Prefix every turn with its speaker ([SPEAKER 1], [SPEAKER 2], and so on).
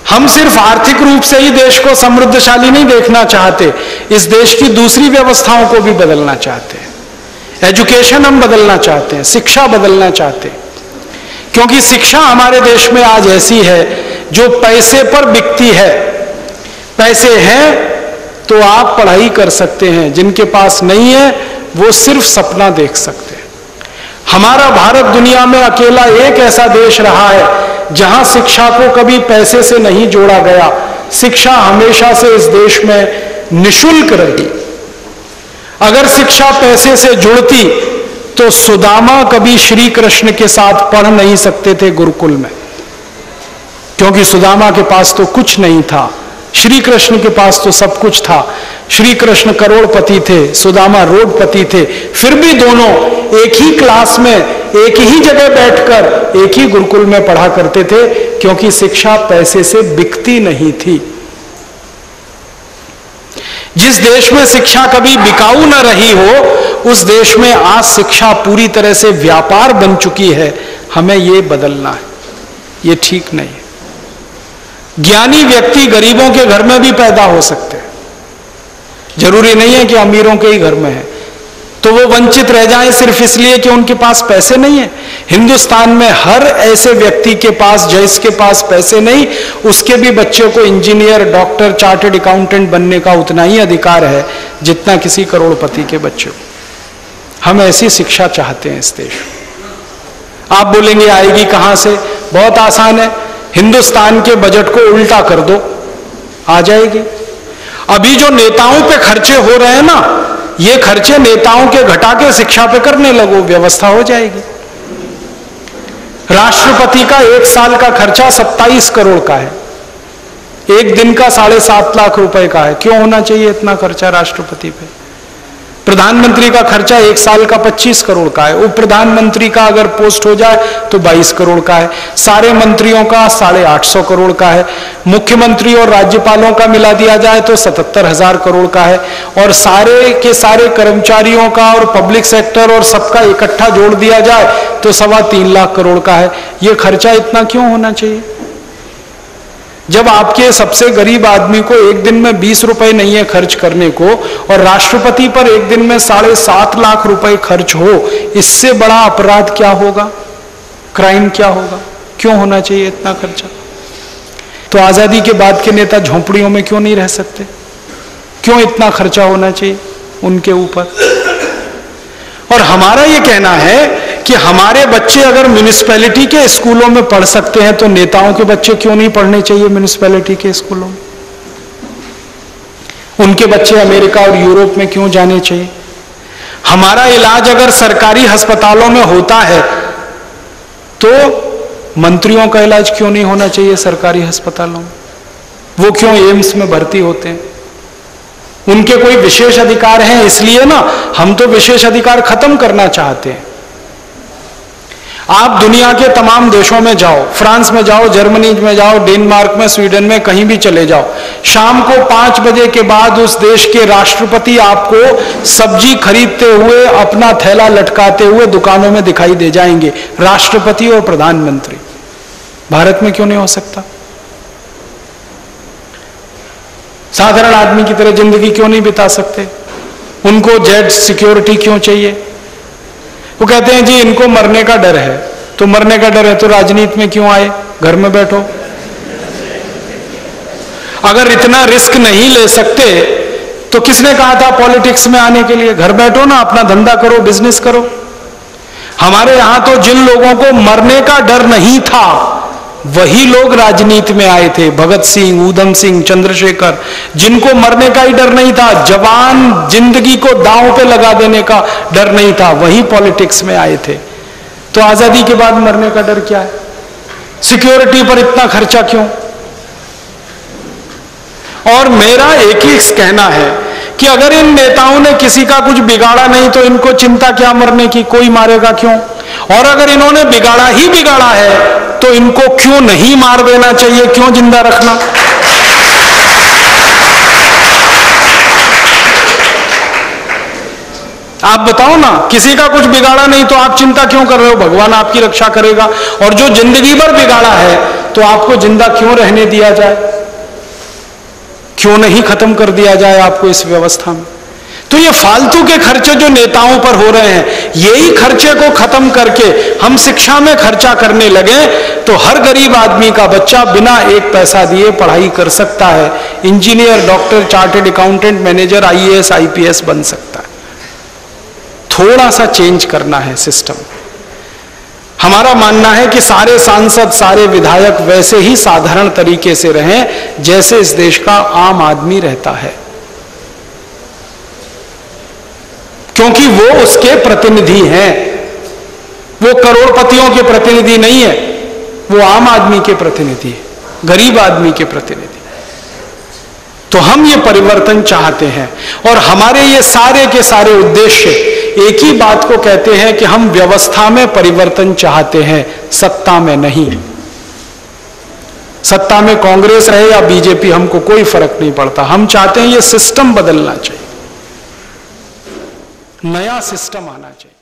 [SPEAKER 1] हम सिर्फ आर्थिक रूप से ही देश को समृद्धशाली नहीं देखना चाहते, इस देश की दूसरी व्यवस्थाओं को भी बदलना चाहते हैं। एजुकेशन हम बदलना चाहते हैं, शिक्षा बदलना चाहते हैं, क्योंकि शिक्षा हमारे देश में आज ऐसी है जो पैसे पर बिकती है। पैसे हैं तो आप पढ़ाई कर सकते हैं, जिनके पास नहीं है वो सिर्फ सपना देख सकते हैं। हमारा भारत दुनिया में अकेला एक ऐसा देश रहा है जहां शिक्षा को कभी पैसे से नहीं जोड़ा गया। शिक्षा हमेशा से इस देश में निशुल्क रही। अगर शिक्षा पैसे से जुड़ती तो सुदामा कभी श्री कृष्ण के साथ पढ़ नहीं सकते थे गुरुकुल में, क्योंकि सुदामा के पास तो कुछ नहीं था, श्री कृष्ण के पास तो सब कुछ था। श्री कृष्ण करोड़पति थे, सुदामा रोडपति थे, फिर भी दोनों एक ही क्लास में एक ही जगह बैठकर एक ही गुरुकुल में पढ़ा करते थे, क्योंकि शिक्षा पैसे से बिकती नहीं थी। जिस देश में शिक्षा कभी बिकाऊ न रही हो, उस देश में आज शिक्षा पूरी तरह से व्यापार बन चुकी है। हमें ये बदलना है, ये ठीक नहीं है। ज्ञानी व्यक्ति गरीबों के घर में भी पैदा हो सकते हैं, जरूरी नहीं है कि अमीरों के ही घर में है, तो वो वंचित रह जाएं सिर्फ इसलिए कि उनके पास पैसे नहीं है। हिंदुस्तान में हर ऐसे व्यक्ति के पास, जिसके पास पैसे नहीं, उसके भी बच्चों को इंजीनियर, डॉक्टर, चार्टर्ड अकाउंटेंट बनने का उतना ही अधिकार है जितना किसी करोड़पति के बच्चे को। हम ऐसी शिक्षा चाहते हैं इस देश में। आप बोलेंगे आएगी कहां से? बहुत आसान है, हिंदुस्तान के बजट को उल्टा कर दो, आ जाएगी। अभी जो नेताओं पे खर्चे हो रहे हैं ना, ये खर्चे नेताओं के घटा के शिक्षा पे करने लगो, व्यवस्था हो जाएगी। राष्ट्रपति का एक साल का खर्चा 27 करोड़ का है, एक दिन का 7.5 लाख रुपए का है। क्यों होना चाहिए इतना खर्चा राष्ट्रपति पे? प्रधानमंत्री का खर्चा एक साल का 25 करोड़ का है, उप प्रधानमंत्री का अगर पोस्ट हो जाए तो 22 करोड़ का है, सारे मंत्रियों का 850 करोड़ का है, मुख्यमंत्री और राज्यपालों का मिला दिया जाए तो 77,000 करोड़ का है, और सारे के सारे कर्मचारियों का और पब्लिक सेक्टर और सबका इकट्ठा जोड़ दिया जाए तो 3.25 लाख करोड़ का है। यह खर्चा इतना क्यों होना चाहिए? जब आपके सबसे गरीब आदमी को एक दिन में 20 रुपए नहीं है खर्च करने को, और राष्ट्रपति पर एक दिन में 7.5 लाख रुपए खर्च हो, इससे बड़ा अपराध क्या होगा? क्राइम क्या होगा? क्यों होना चाहिए इतना खर्चा? तो आजादी के बाद के नेता झोंपड़ियों में क्यों नहीं रह सकते? क्यों इतना खर्चा होना चाहिए उनके ऊपर? और हमारा ये कहना है कि हमारे बच्चे अगर म्युनिसिपैलिटी के स्कूलों में पढ़ सकते हैं तो नेताओं के बच्चे क्यों नहीं पढ़ने चाहिए म्युनिसिपैलिटी के स्कूलों में? उनके बच्चे अमेरिका और यूरोप में क्यों जाने चाहिए? हमारा इलाज अगर सरकारी अस्पतालों में होता है तो मंत्रियों का इलाज क्यों नहीं होना चाहिए सरकारी अस्पतालों में? वो क्यों एम्स में भर्ती होते हैं? उनके कोई विशेष अधिकार हैं इसलिए ना, हम तो विशेष अधिकार खत्म करना चाहते हैं। आप दुनिया के तमाम देशों में जाओ, फ्रांस में जाओ, जर्मनी में जाओ, डेनमार्क में, स्वीडन में, कहीं भी चले जाओ, शाम को 5 बजे के बाद उस देश के राष्ट्रपति आपको सब्जी खरीदते हुए, अपना थैला लटकाते हुए दुकानों में दिखाई दे जाएंगे, राष्ट्रपति और प्रधानमंत्री। भारत में क्यों नहीं हो सकता? साधारण आदमी की तरह जिंदगी क्यों नहीं बिता सकते? उनको जेड सिक्योरिटी क्यों चाहिए? वो कहते हैं जी इनको मरने का डर है, तो मरने का डर है तो राजनीति में क्यों आए? घर में बैठो। अगर इतना रिस्क नहीं ले सकते तो किसने कहा था पॉलिटिक्स में आने के लिए? घर बैठो ना, अपना धंधा करो, बिजनेस करो। हमारे यहां तो जिन लोगों को मरने का डर नहीं था वही लोग राजनीति में आए थे। भगत सिंह, ऊधम सिंह, चंद्रशेखर, जिनको मरने का ही डर नहीं था, जवान जिंदगी को दांव पे लगा देने का डर नहीं था, वही पॉलिटिक्स में आए थे। तो आजादी के बाद मरने का डर क्या है? सिक्योरिटी पर इतना खर्चा क्यों? और मेरा एक ही कहना है कि अगर इन नेताओं ने किसी का कुछ बिगाड़ा नहीं तो इनको चिंता क्या मरने की? कोई मारेगा क्यों? और अगर इन्होंने बिगाड़ा ही बिगाड़ा है तो इनको क्यों नहीं मार देना चाहिए? क्यों जिंदा रखना? आप बताओ ना, किसी का कुछ बिगाड़ा नहीं तो आप चिंता क्यों कर रहे हो? भगवान आपकी रक्षा करेगा। और जो जिंदगी भर बिगाड़ा है तो आपको जिंदा क्यों रहने दिया जाए? क्यों नहीं खत्म कर दिया जाए आपको इस व्यवस्था में? तो ये फालतू के खर्चे जो नेताओं पर हो रहे हैं, यही खर्चे को खत्म करके हम शिक्षा में खर्चा करने लगे तो हर गरीब आदमी का बच्चा बिना एक पैसा दिए पढ़ाई कर सकता है, engineer, doctor, chartered accountant, manager, IAS, IPS बन सकता है। थोड़ा सा चेंज करना है सिस्टम। हमारा मानना है कि सारे सांसद, सारे विधायक वैसे ही साधारण तरीके से रहें जैसे इस देश का आम आदमी रहता है, क्योंकि वो उसके प्रतिनिधि हैं। वो करोड़पतियों के प्रतिनिधि नहीं है, वो आम आदमी के प्रतिनिधि है, गरीब आदमी के प्रतिनिधि। तो हम ये परिवर्तन चाहते हैं और हमारे ये सारे के सारे उद्देश्य एक ही बात को कहते हैं कि हम व्यवस्था में परिवर्तन चाहते हैं, सत्ता में नहीं। सत्ता में कांग्रेस रहे या बीजेपी, हमको कोई फर्क नहीं पड़ता। हम चाहते हैं ये सिस्टम बदलना चाहिए, नया सिस्टम आना चाहिए।